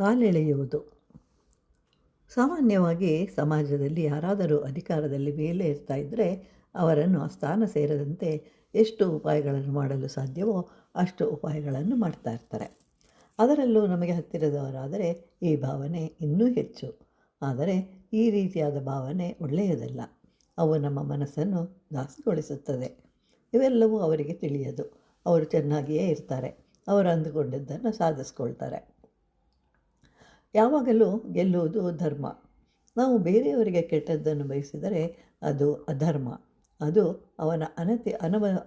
ಕಾಲೆಳೆಯುವುದು. ಸಾಮಾನ್ಯವಾಗಿ ಸಮಾಜದಲ್ಲಿ ಯಾರಾದರೂ ಅಧಿಕಾರದಲ್ಲಿ ಮೇಲೆ ಇರ್ತಾ ಇದ್ದರೆ ಅವರನ್ನು ಆ ಸ್ಥಾನ ಸೇರದಂತೆ ಎಷ್ಟು ಉಪಾಯಗಳನ್ನು ಮಾಡಲು ಸಾಧ್ಯವೋ ಅಷ್ಟು ಉಪಾಯಗಳನ್ನು ಮಾಡ್ತಾ ಇರ್ತಾರೆ. ಅದರಲ್ಲೂ ನಮಗೆ ಹತ್ತಿರದವರಾದರೆ ಈ ಭಾವನೆ ಇನ್ನೂ ಹೆಚ್ಚು. ಆದರೆ ಈ ರೀತಿಯಾದ ಭಾವನೆ ಒಳ್ಳೆಯದಲ್ಲ. ಅವು ನಮ್ಮ ಮನಸ್ಸನ್ನು ದಾಸಿಗೊಳಿಸುತ್ತದೆ. ಇವೆಲ್ಲವೂ ಅವರಿಗೆ ತಿಳಿಯದು. ಅವರು ಚೆನ್ನಾಗಿಯೇ ಇರ್ತಾರೆ. ಅವರು ಅಂದುಕೊಂಡಿದ್ದನ್ನು ಸಾಧಿಸ್ಕೊಳ್ತಾರೆ. ಯಾವಾಗಲೂ ಗೆಲ್ಲುವುದು ಧರ್ಮ. ನಾವು ಬೇರೆಯವರಿಗೆ ಕೆಟ್ಟದ್ದನ್ನು ಬಯಸಿದರೆ ಅದು ಅಧರ್ಮ. ಅದು ಅವನ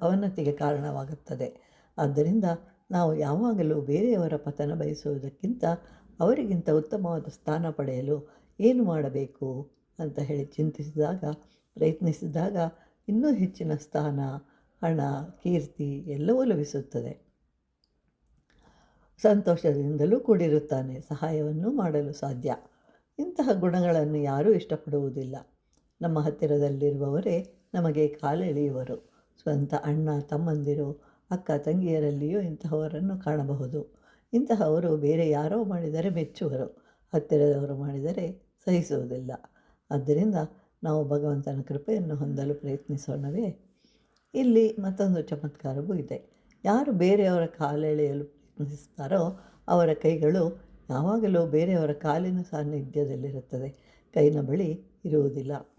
ಅವನತಿಗೆ ಕಾರಣವಾಗುತ್ತದೆ. ಆದ್ದರಿಂದ ನಾವು ಯಾವಾಗಲೂ ಬೇರೆಯವರ ಪತನ ಬಯಸುವುದಕ್ಕಿಂತ ಅವರಿಗಿಂತ ಉತ್ತಮವಾದ ಸ್ಥಾನ ಪಡೆಯಲು ಏನು ಮಾಡಬೇಕು ಅಂತ ಹೇಳಿ ಪ್ರಯತ್ನಿಸಿದಾಗ ಇನ್ನೂ ಹೆಚ್ಚಿನ ಸ್ಥಾನ, ಹಣ, ಕೀರ್ತಿ ಎಲ್ಲವೂ ಲಭಿಸುತ್ತದೆ. ಸಂತೋಷದಿಂದಲೂ ಕೂಡಿರುತ್ತಾನೆ. ಸಹಾಯವನ್ನು ಮಾಡಲು ಸಾಧ್ಯ. ಇಂತಹ ಗುಣಗಳನ್ನು ಯಾರೂ ಇಷ್ಟಪಡುವುದಿಲ್ಲ. ನಮ್ಮ ಹತ್ತಿರದಲ್ಲಿರುವವರೇ ನಮಗೆ ಕಾಲೆಳೆಯುವರು. ಸ್ವಂತ ಅಣ್ಣ ತಮ್ಮಂದಿರು, ಅಕ್ಕ ತಂಗಿಯರಲ್ಲಿಯೂ ಇಂತಹವರನ್ನು ಕಾಣಬಹುದು. ಇಂತಹವರು ಬೇರೆ ಯಾರೋ ಮಾಡಿದರೆ ಮೆಚ್ಚುವರು, ಹತ್ತಿರದವರು ಮಾಡಿದರೆ ಸಹಿಸುವುದಿಲ್ಲ. ಆದ್ದರಿಂದ ನಾವು ಭಗವಂತನ ಕೃಪೆಯನ್ನು ಹೊಂದಲು ಪ್ರಯತ್ನಿಸೋಣವೇ. ಇಲ್ಲಿ ಮತ್ತೊಂದು ಚಮತ್ಕಾರವೂ ಇದೆ. ಯಾರು ಬೇರೆಯವರ ಕಾಲೆಳೆಯಲು ಪ್ರಯತ್ನಿಸ್ತಾರೋ ಅವರ ಕೈಗಳು ಯಾವಾಗಲೂ ಬೇರೆಯವರ ಕಾಲಿನ ಸಾನ್ನಿಧ್ಯದಲ್ಲಿರುತ್ತದೆ, ಕೈನ ಬಳಿ ಇರುವುದಿಲ್ಲ.